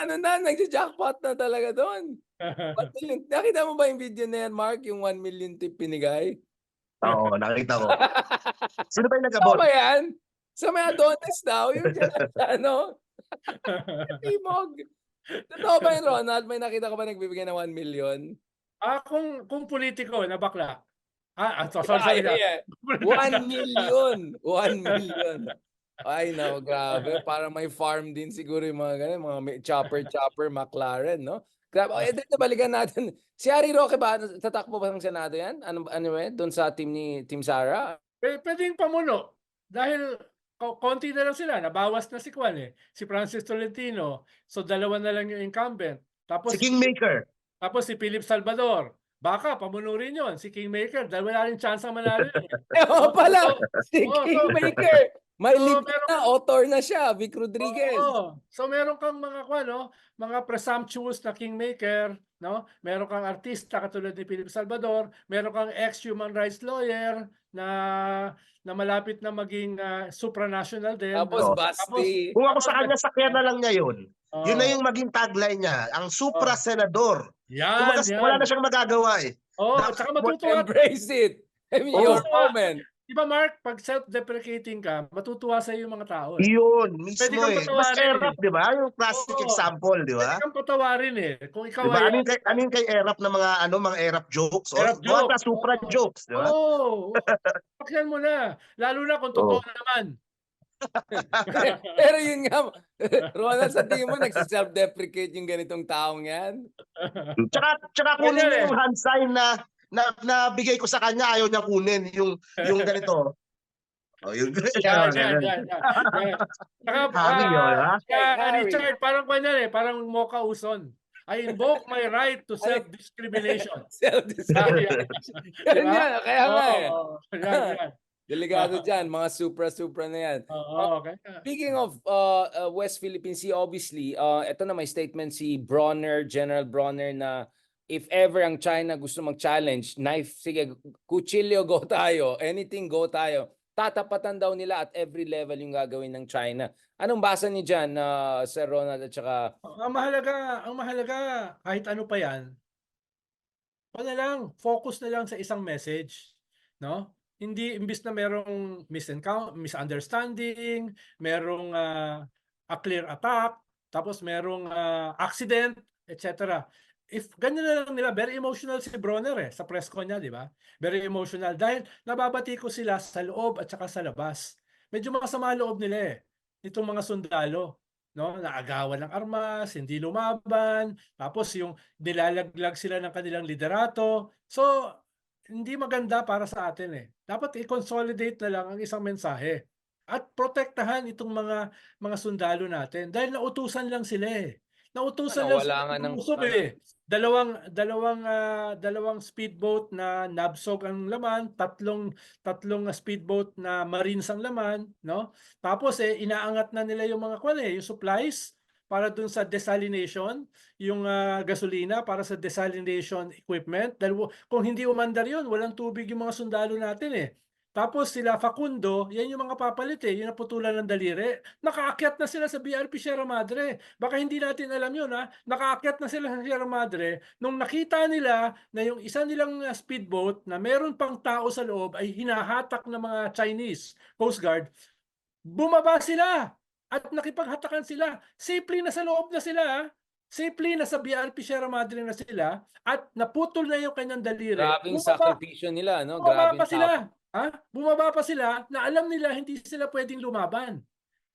ano na, nagja-jackpot na talaga do'n. 1,000,000 nakita mo ba yung video na yan, Mark, yung 1,000,000 tip binigay? Oo, nakita ko. Sino ba yung Totoo nag-abot? ba yan? Sa may Adonis daw, yung diyan sa ano, Timog. Totoo ba yun, Ronald? May nakita ka ba nagbibigay ng 1,000,000? Kung pulitiko na bakla. Sorry, Yeah, sorry, yeah, yeah. 1,000,000, 1,000,000. Ay naku, grabe, parang may farm din siguro yung mga gano'n, mga may chopper, McLaren 'no? Grabe, oh, dito balikan natin, si Harry Roque ba tatakbo ba ng Senado 'yan? Ano ba 'yan, do'n sa team ni Team Sara? Puwedeng pamuno dahil konti na lang sila, nabawas na si Kwan, eh, si Francis Tolentino. So, dalawa na lang yung incumbent. Si Kingmaker. Tapos si Philip Salvador. Baka pamuno rin 'yon, si Kingmaker dahil wala ring tsansang manalo 'yan, eh. Oo pala, So si oo, Kingmaker, may so libro na, author na siya, Vic Rodriguez. Oo. So meron kang mga kuwan 'no, mga presumptuous na kingmaker 'no, meron kang artista katulad ni Philip Salvador, meron kang ex-human rights lawyer na malapit na maging, supranational din Tapos 'no. Oo. Tapos Basti. Kung ako tapos sa kanya, sakyan na lang niya yun. Yun na oo, yung maging tagline niya, ang oo. supra-senador. Kumbaga wala Yan. na siyang magagawa, eh. Oo, Dapat tsaka matutuwa. Embrace it. I mean, your oo, Matutuwa. moment. 'Di ba Mark, 'pag self-deprecating ka, matutuwa sa'yo yung mga tao, eh. iyon Puwede mismo, kang eh. 'Di ba si patawarin, eh. Erap, 'di ba, yung classic Oo, example, 'di puwede ba? kang patawarin, eh, kung 'Di ikaw ba, ay ano yung kay Erap na mga ano, mga Erap jokes, hirap gawa joke. sa supra Oo, jokes, 'di ba? oo, sakyan mo na, lalo na kung totoo Oo. naman. Pero yun nga, Ronald, sa tingin mo nagse-self-deprecate yung ganitong taong 'yan? Tsaka kunin Ganyan, niya eh. yung hand sign na bigay ko sa kanya, ayaw niya kunin yung ganito. Oh, yung yung Yan, mga yan, gano'n. yan, yan, yan. Tsaka, Harry, oh, 'di ba? Like Harry. Richard, parang kunyari, parang Mocha Uson. I invoke my right to Ano self-discrimination. Yan, self-discrimination. 'di Yan ba? nga, kaya nga, Oo, eh. yan, yan. Delikado diyan, mga supra-supra na 'yan. Oo, kaya Speaking of, West Philippine Sea, obviously, eto na may statement si Bronner, General Bronner, na if ever ang China gusto mag-challenge, knife, sige, kutsilyo, go tayo, anything, go tayo. Tatapatan daw nila at every level yung gagawin ng China. Anong basa niyo diyan, Sir Ronald at saka ang mahalaga kahit ano pa 'yan, ano lang, focus na lang sa isang message, 'no? Hindi imbis na merong misunderstanding, merong, a clear attack, tapos merong, accident, et cetera. If ganyan na lang nila, very emotional si Bronner, eh, sa press con niya, 'di ba? Very emotional dahil nababati ko sila sa loob at saka sa labas. Medyo masama loob nila, eh, nitong mga sundalo, 'no, naagawan ng armas, hindi lumaban, tapos yung nilalaglag sila ng kanilang liderato. So, hindi maganda para sa atin, eh. Dapat i-consolidate na lang ang isang mensahe at protektahan itong mga sundalo natin dahil nautusan lang sila, eh. Nautusan lang nawala sila nga ng lumusob, ano, eh. Dalawang speedboat na NAVSOG ang laman, tatlong speedboat na Marines ang laman, 'no? Tapos, eh, inaangat na nila yung mga kwan, eh, yung supplies para dun sa desalination, yung, gasolina para sa desalination equipment dahil kung hindi umandar yun, walang tubig yung mga sundalo natin, eh. Tapos sila Facundo, yan yung mga papalit, eh, yung naputulan ng daliri. Nakaakyat na sila sa BRP Sierra Madre. Baka hindi natin alam yun, ha. Nakaakyat na sila sa Sierra Madre nung nakita nila na yung isa nilang, speedboat na meron pang tao sa loob ay hinahatak ng mga Chinese Coast Guard. Bumaba sila at nakipaghatakan sila. Safely na sa loob na sila, safely na sa BRP Sierra Madre na sila at naputol na yung kanyang daliri. grabeng sakripisyo nila 'no, Bumaba grabeng pa tap. sila, bumaba pa sila na alam nila hindi sila puwedeng lumaban.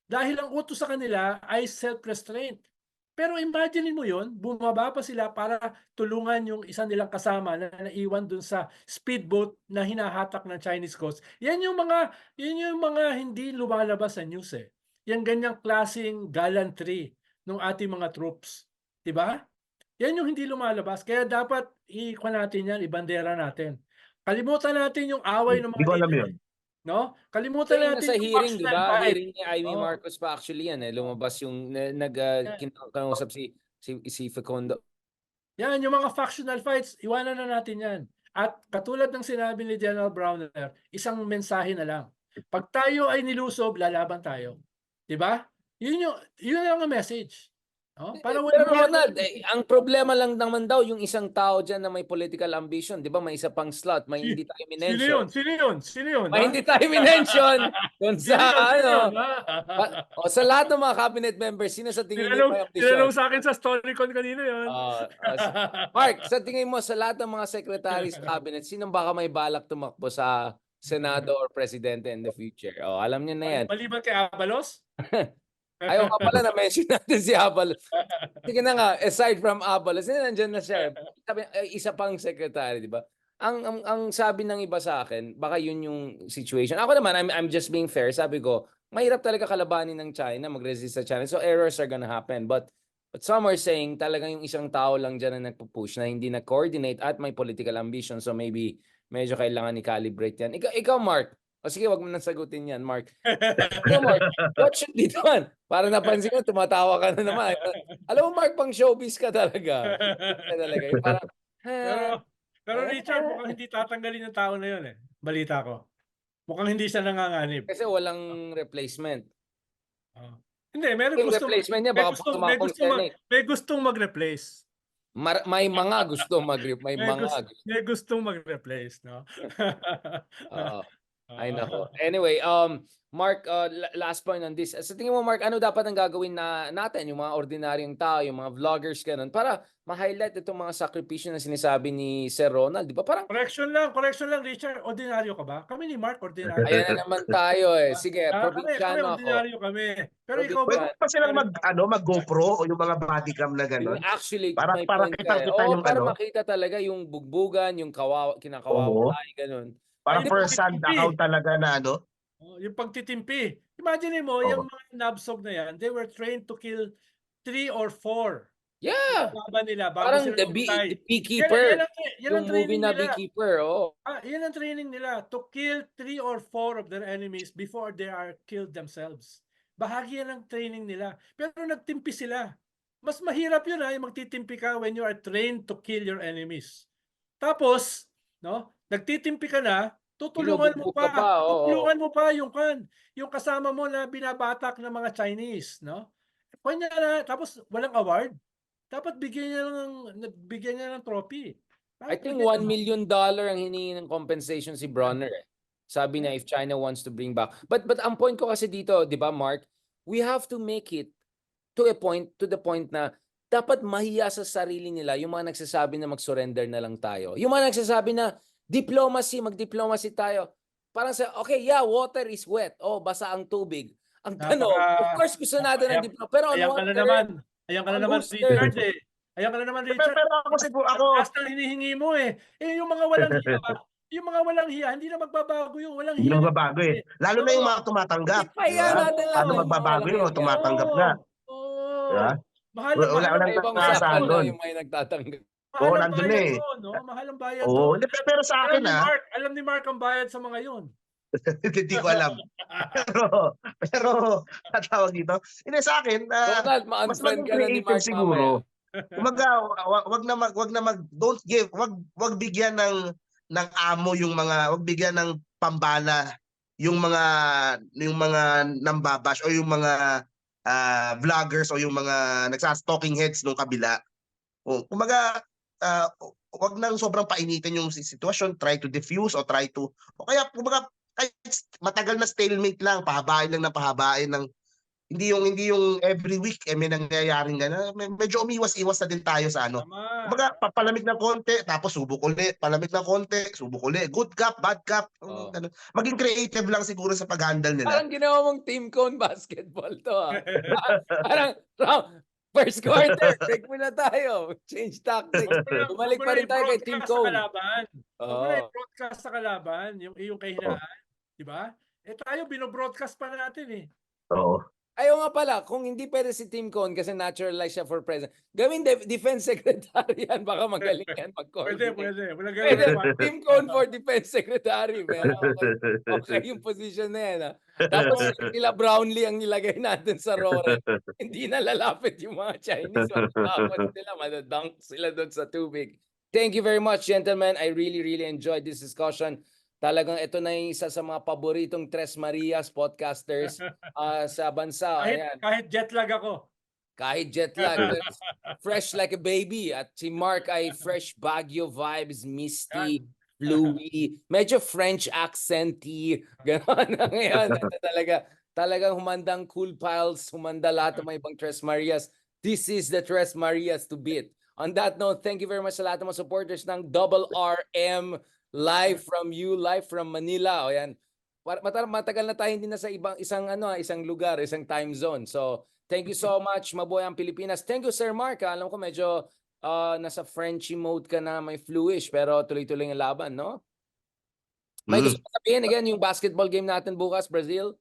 Dahil ang utos sa kanila ay self-restraint. Pero imaginin mo yon, bumaba pa sila para tulungan yung isa nilang kasama na naiwan dun sa speedboat na hinahatak ng Chinese coast. Yan yung mga hindi lumalabas sa news, eh. Yang ganyang klaseng gallantry ng ating mga troops, 'di ba? Yan yung hindi lumalabas kaya dapat natin yan, ibandera natin. Kalimutan natin yung away ng Hindi mga ko alam leader, yun. eh, 'no? Ito Kalimutan yung natin nasa yung hearing, 'di factional ba? fight. Hearing ni Amy Oo, Marcos pa actually 'yan, eh, oo, lumabas yung yan. kinausap si Facundo. Yan yung mga factional fights, iwanan na natin yan. At katulad ng sinabi ni General Browner, isang mensahe na lang. 'Pag tayo ay nilusob, lalaban tayo, 'di ba? Yun lang ang message. Oh, para Pero walang Ronald, ang problema lang naman daw yung isang tao dyan na may political ambition. Di ba may isa pang slot, may hindi tayo Sino minention. yun? Sino yun? Sino yun? May Ha? hindi tayo minention dun Sino sa yun? Sino yun? ano. Ha? O sa lahat ng mga cabinet members, sino sa tingin niyo may ambisyon? Tinanong sa akin sa Storycon kanina yun. Mark, sa tingin mo sa lahat ng mga secretary sa cabinet, sino baka may balak tumakbo sa Senado or Presidente in the future? Oh, alam niyo na yan. Maliban kay Abalos? Ayaw nga pala na-mention natin si Abalos. Sige na nga, aside from Abalos, nandiyan na siya. Sabi, isa pang secretary, di ba? Ang sabi ng iba sa akin, baka yun yung situation. Ako naman, I'm just being fair. Sabi ko, mahirap talaga kalabanin ng China, mag-resist sa China. So errors are gonna happen. But some are saying talagang yung isang tao lang dyan na nagpo-push na hindi na-coordinate at may political ambition. So maybe medyo kailangan i-calibrate yan. Ikaw Mark. O sige, wag mo nang sagutin yan, Mark. Ikaw, Mark, what should be done? Para napansin ko, tumatawa ka na naman. Alam mo, Mark, pang showbiz ka talaga. Ka talaga. Yung parang, Pero Richard, mukhang hindi tatanggalin yung tao na yun eh. Balita ko. Mukhang hindi siya nanganganib. kasi walang replacement. Hindi, meron Yung gustong replacement niya, baka tumakbong Senate. may gustong mag-replace. May mga gusto may mga gusto. May gustong mag-replace, no? Oo. Ay nako. Anyway, Mark, last point on this. Sa tingin mo, Mark, ano dapat ang gagawin natin, yung mga ordinaryong tao, yung mga vloggers, ganun, para ma-highlight itong mga sakripisyo na sinasabi ni Sir Ronald, di ba? Parang, Correction lang, Richard. Ordinaryo ka ba? Kami ni Mark, ordinaryo. ayan na naman tayo eh. Sige, kami probinsyano ako. ordinaryo kami. Pero ikaw Pwede ba? pa silang mag-GoPro o yung mga bodycam na gano'n. Actually, Para may point ka eh. kita Oo, yung para ano. makita talaga yung bugbugan, yung kinakawawa Oo. tayo, ganun. Parang Ay, first hand pagtitimpi. account talaga na ano. Yung pagtitimpi. Imagine mo, yung mga nabsog na yan, they were trained to kill 3 or 4. Yeah. Laban nila bago Parang sila the mamatay. Beekeeper. Yan Yung ang movie training na nila. Beekeeper, oh. Yan ang training nila, to kill 3 or 4 of their enemies before they are killed themselves. Bahagi yan ng training nila. Pero nagtimpi sila. Mas mahirap yun yung magtitimpi ka when you are trained to kill your enemies. Tapos, no, nagtitimpi ka na, tutulungan mo Binubugbog ka pa, oo. tutulungan mo pa yung kasama mo na binabatak ng mga Chinese, no? Kanya na, tapos walang award. Dapat bigyan niya ng trophy. I think $1 million ang hiningi ng compensation si Bronner. Sabi na if China wants to bring back. But ang point ko kasi dito, 'di ba, Mark? We have to make it to the point na dapat mahiya sa sarili nila yung mga nagsasabi na mag-surrender na lang tayo. Yung mga nagsasabi na mag-diplomacy tayo. Parang okay, yeah, water is wet. Oh, basa ang tubig. Ang tanong, of course gusto natin ng diplomacy. Pero Ayan ka na naman, Richard eh. Ayan ka na naman, Richard. Pero ako siguro, Basta hinihingi mo eh. Yung mga walang hiya, yung mga walang hiya, hindi na magbabago yung walang hiya. Hindi magbabago eh. Lalo na yung mga tumatanggap. Paano magbabago yun? Tumatanggap na. Oo. Mahal Walang ibang kaasahan usapan doon. yung may nagtatanggap. Oo, nandun na eh. Mahal ang bayad Oo, doon. pero sa akin Alam ni Mark ang bayad sa mga yun. hindi ko alam. Pero tawag dito. Hindi sa akin, Ronald, mas ma-unfriend maging ka na ni creative Mark siguro. mamaya. Kumaga, wag bigyan ng amo yung mga, wag bigyan ng pambala yung mga nambabash o yung mga vloggers o yung mga nagsa-stalking heads nung kabila. O kumaga, wag nang sobrang painitin yung sitwasyon, try to diffuse o kaya kumaga kahit matagal na stalemate lang, pahabain lang ng pahabain ng hindi yung every week may nangyayaring gano'n. Medyo umiwas-iwas na din tayo sa ano. Kumbaga papalamig ng konti tapos subok ulit, palamig ng konti, subok ulit. Good cup, bad cup, ganun. Maging creative lang siguro sa pag-handle nila. Parang ginawa mong team cone basketball to Parang first quarter, break muna tayo. Change tactics. Bumalik pa rin tayo kay team cone. Huwag mo na i-broadcast sa kalaban, yung kahinaan. Diba? Tayo, binobroadcast pa natin eh. Oo. Ayaw nga pala, kung hindi pwede si Team Cone kasi naturalize siya for president, gawin defense secretary yan. Baka magaling yan mag-coordinate. Pwede. Team Cone for defense secretary. Okay yung position na yan. Tapos sila Brownlee ang nilagay natin sa Rory. Hindi na lalapit yung mga Chinese. Matapos sila, madadunk sila doon sa tubig. Thank you very much, gentlemen. I really, really enjoyed this discussion. Talagang ito na yung isa sa mga paboritong Tres Marias podcasters sa bansa. Kahit jet lag ako. kahit jet lag, pero fresh like a baby. At si Mark ay fresh Baguio vibes, misty, Yan. fluey, medyo French accenty, gano'n. Ngayon, ito talagang humandang Cool Pals, humanda lahat ng mga ibang Tres Marias. This is the Tres Marias to beat. On that note, thank you very much sa lahat ng mga supporters ng Double RM, live from Manila. O yan, matagal na tayo hindi na sa isang lugar, isang time zone. So, thank you so much. Mabuhay ang Pilipinas. Thank you, Sir Mark. Alam ko medyo nasa Frenchy mode ka na, may fluish, pero tuloy-tuloy ang laban, no? May gusto ko sabihin again, yung basketball game natin bukas, Brazil.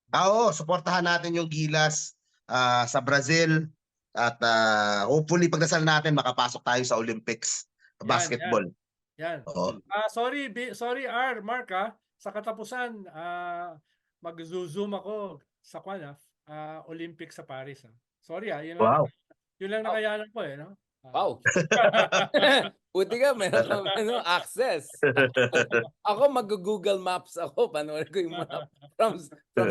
Oo, suportahan natin yung Gilas sa Brazil at hopefully pagdasal natin makapasok tayo sa Olympics basketball. Yan. Oo. Sorry Mark sa katapusan mag-zoom ako sa Olympics sa Paris. Sorry Wow. yun lang nakayanan ko no. Wow. Buti ka, meron kang access. Ako mag-Google Maps ako, panoorin ko yung map from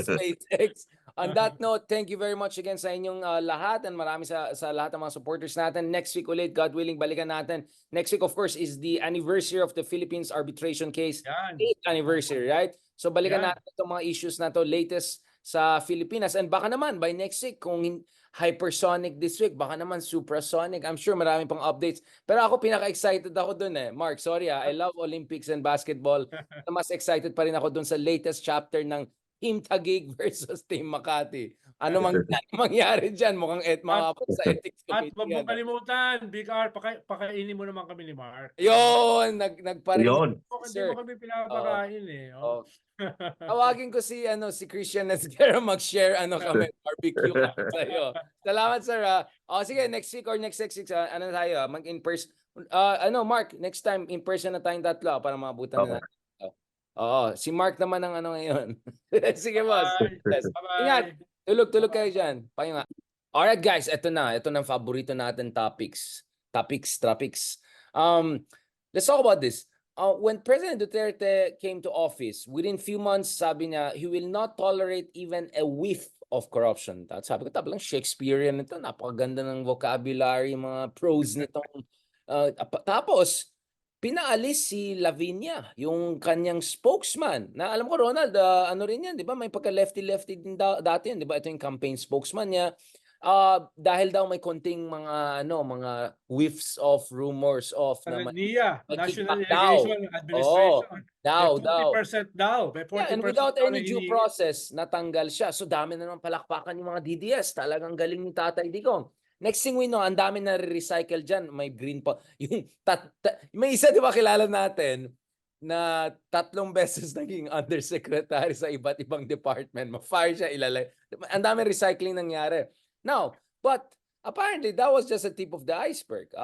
SpaceX. On that note, thank you very much again sa inyong lahat and marami sa lahat ng mga supporters natin. Next week ulit, God willing, balikan natin. Next week, of course, is the anniversary of the Philippines arbitration case. Yan. 8th anniversary, right? So balikan Yan. natin itong mga issues na to latest sa Pilipinas. And baka naman, by next week, kung hypersonic this week, baka naman supersonic. I'm sure marami pang updates. Pero ako, pinaka-excited ako dun Mark, sorry I love Olympics and basketball. Mas excited pa rin ako dun sa latest chapter ng Team Taguig versus Team Makati. Ano mangyari dyan? Mukhang makapag sa ethics At committee. wag mo kalimutan, Big R, pakainin mo naman kami ni Mark. Yun, nagparinig. Yun. Hindi mo kami pinapakain Oh. Tawagin ko si Christian Nesguera mag-share kami barbecue sa iyo. Salamat sir. Sige next week or next week ano tayo mag-in person. Mark, next time in person na tayong tatlo para maabutan na natin. Si Mark naman ang ngayon. Sige boss. Yes. Ingat. Tulog kayo diyan. Pahinga. Alright guys, ito na ang paborito natin topics. Let's talk about this. When President Duterte came to office, within few months, sabi niya, he will not tolerate even a whiff of corruption. Sabi ko, tabalang Shakespearean nito, napakaganda ng vocabulary, mga prose nitong. Tapos, pinaalis si Lavinia, yung kanyang spokesman. Na alam ko, Ronald, ano rin yan, di ba? May pagka-lefty-lefty din dati yan, di ba? Ito yung campaign spokesman niya. Dahil daw may konting mga whiffs of rumors of National Irrigation Administration. Daw. 40% daw. And without any due process, natanggal siya. So dami na naman palakpakan yung mga DDS. Talagang galing ni Tatay Digong. Next thing we know, ang dami na recycle dyan. May green pa. May isa, di ba, kilala natin na 3 beses naging undersecretary sa iba't ibang department. Ma-fire siya, ilalay. Ang dami recycling nangyari. Now, but apparently that was just a tip of the iceberg.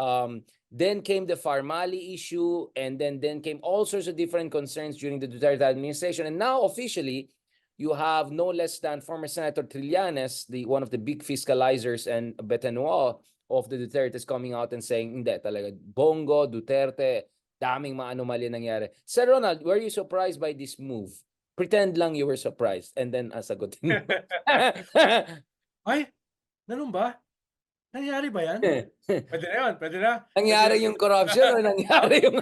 Then came the Farmali issue, and then came all sorts of different concerns during the Duterte administration. And now officially, you have no less than former Senator Trillanes, one of the big fiscalizers and Betanoa of the Dutertes, coming out and saying, hindi talaga, Bongo, Duterte, daming mga anomalya nangyari. Sir Ronald, were you surprised by this move? Pretend lang you were surprised and then sagutin mo. Ay, ganun ba? Nangyari ba yan? Pwede na yun, pwede na. Nangyari yung corruption o nangyari yung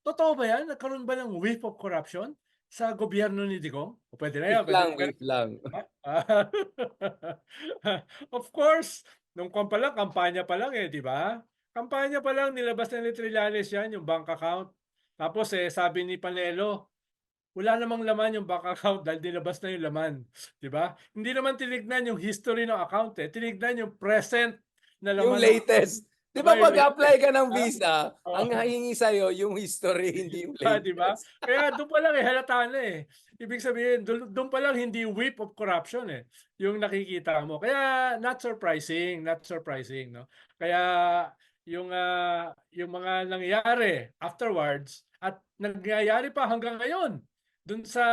Totoo ba yan? Nagkaroon ba ng whiff of corruption sa gobyerno ni Digong? O pwede na yan. Whiff lang. Of course, nung kampanya pa lang di ba? Kampanya pa lang, nilabas na ni Trillanes yan, yung bank account. Tapos sabi ni Panelo, wala namang laman yung bank account dahil nilabas na yung laman. Diba? Hindi naman tinignan yung history ng account tinignan yung present na laman. Yung latest. Di ba pag-apply ka ng visa, ang hihingi sa'yo yung history, hindi yung latest. Diba? Kaya doon pa lang halata na Ibig sabihin, doon pa lang hindi whiff of corruption yung nakikita mo. Kaya not surprising, no? Kaya yung mga nangyayari afterwards at nangyayari pa hanggang ngayon dun sa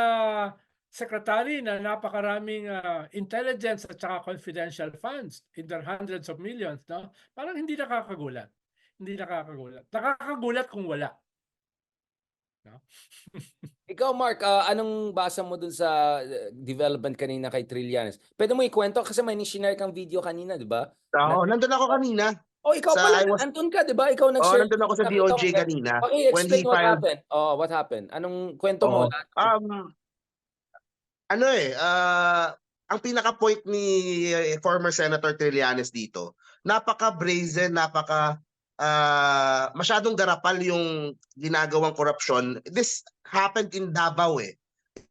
secretary na napakaraming intelligence at saka confidential funds in their hundreds of millions, no? Parang hindi nakakagulat. Nakakagulat kung wala. No? Ikaw, Mark, anong basa mo dun sa development kanina kay Trillanes? Pwede mo ikwento kasi may ni-share kang video kanina, di ba? Oo, nandun ako kanina Oh, ikaw sa pala, I was andun ka, di ba? Ikaw nag-share. nandun ako sa Nakita ko. DOJ kanina when Paki-explain he what filed. happened. Oh, what happened? Anong kwento mo? Oo. Ang pinaka-point ni former Senator Trillanes dito, napaka-brazen, masyadong garapal yung ginagawang korupsyon. This happened in Davao eh.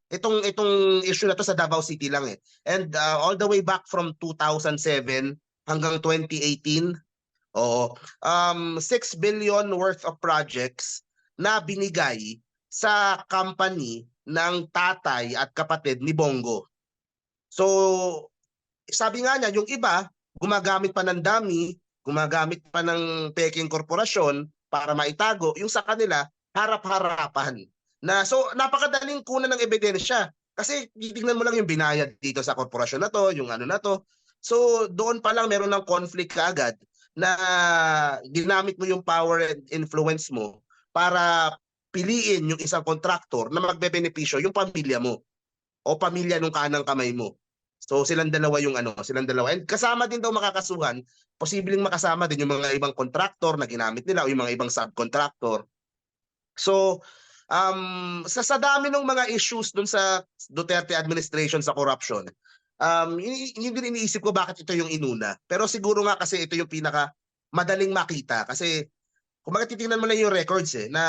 Itong issue na to sa Davao City lang eh. And all the way back from 2007 hanggang 2018, oo, 6 billion worth of projects na binigay sa company ng tatay at kapatid ni Bongo. So, sabi nga niya, yung iba, gumagamit pa ng dummy, gumagamit pa ng peking korporasyon para maitago, yung sa kanila, harap-harapan. So, napakadaling kunan ng ebidensya. Kasi titignan mo lang yung binayad dito sa korporasyon na to, yung ano na to. So, doon pa lang meron ng conflict kaagad na ginamit mo yung power and influence mo para piliin yung isang kontraktor na magbebenepisyo yung pamilya mo o pamilya nung kanang kamay mo. So silang dalawa. And kasama din daw makakasuhan, posibleng makasama din yung mga ibang kontraktor na ginamit nila o yung mga ibang subcontractor. So sa dami ng mga issues dun sa Duterte administration sa corruption, yun din iniisip ko bakit ito yung inuna. Pero siguro nga kasi ito yung pinaka madaling makita kasi kung bakit titingnan mo lang yung records na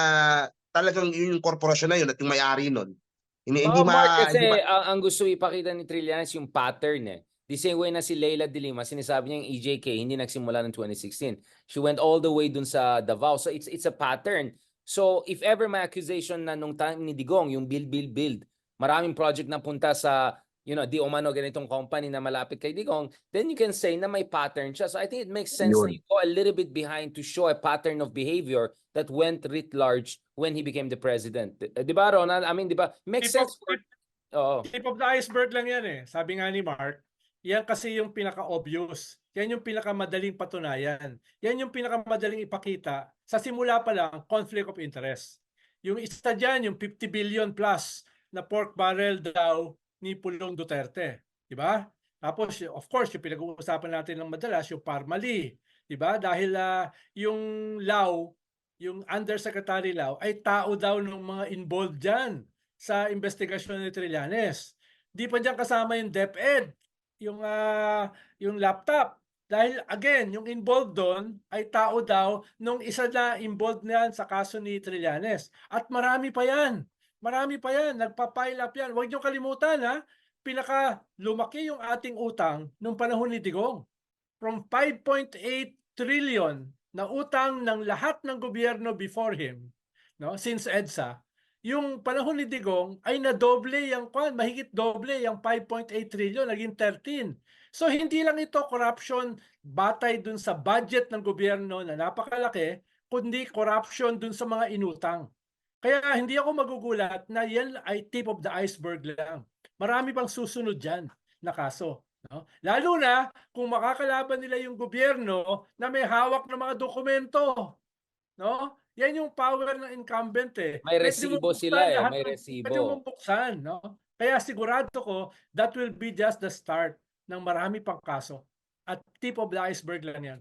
talagang yun yung korporasyon na yun at yung may-ari nun. Oh, Mark, kasi ang gusto ipakita ni Trillanes yung pattern eh. The same way na si Leila de Lima, sinasabi niya yung EJK, hindi nagsimula ng 2016. She went all the way dun sa Davao. So it's a pattern. So if ever may accusation na nung time ni Digong, yung build, maraming project na punta sa, di umano ganitong company na malapit kay Digong, then you can say na may pattern siya. So I think it makes sense na you go a little bit behind to show a pattern of behavior that went writ large when he became the president. Di ba, Ronald? I mean, di ba? Makes sense. Tip of the iceberg lang yan eh. Sabi nga ni Mark, yan kasi yung pinaka-obvious. Yan yung pinakamadaling patunayan. Yan yung pinakamadaling ipakita. Sa simula pa lang, conflict of interest. Yung isa dyan, yung 50 billion plus na pork barrel daw ni Pulong Duterte. Diba? Tapos, of course, yung pinag-uusapan natin ng madalas, yung Parmali. Diba? Dahil yung Lau, yung Undersecretary Lau, ay tao daw ng mga involved dyan sa investigasyon ni Trillanes. Di pa dyan kasama yung DepEd, yung laptop. Dahil again, yung involved doon ay tao daw nung isa na involved niyan sa kaso ni Trillanes. At marami pa yan. Marami pa yan. Nagpa-pile up yan. Huwag niyo kalimutan pinaka lumaki yung ating utang nung panahon ni Digong. From 5.8 trillion na utang ng lahat ng gobyerno before him, since EDSA, yung panahon ni Digong ay nadoble mahigit doble yung 5.8 trillion, naging 13. So hindi lang ito corruption batay dun sa budget ng gobyerno na napakalaki, kundi corruption dun sa mga inutang. Kaya hindi ako magugulat na yan ay tip of the iceberg lang. Marami pang susunod dyan na kaso. Lalo na kung makakalaban nila yung gobyerno na may hawak ng mga dokumento. Yan yung power ng incumbent eh. May resibo sila eh, may resibo. Pwede mong buksan, Kaya sigurado ko that will be just the start ng marami pang kaso. At tip of the iceberg lang yan.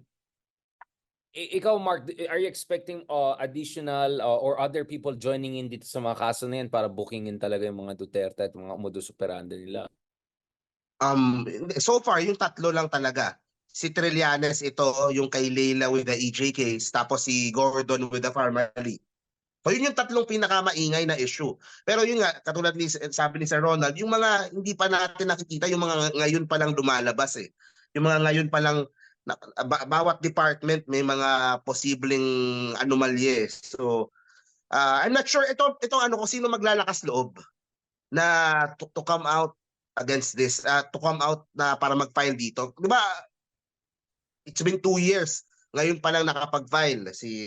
Ikaw, Mark, are you expecting additional or other people joining in dito sa mga kaso na yan para bookingin talaga yung mga Duterte at mga modus operandi nila? So far, yung tatlo lang talaga. Si Trillanes ito, yung kay Leila with the EJ case, tapos si Gordon with the Parmali. So yun yung tatlong pinakamaingay na issue. Pero yun nga, katulad sabi ni Sir Ronald, yung mga hindi pa natin nakikita, yung mga ngayon pa lang lumalabas eh. Yung mga ngayon pa lang, bawat department may mga posibleng anomalye. So, I'm not sure ito kung sino maglalakas loob na to come out against this, to come out na para mag-file dito. Di ba, it's been 2 years. Ngayon pa lang nakapag-file si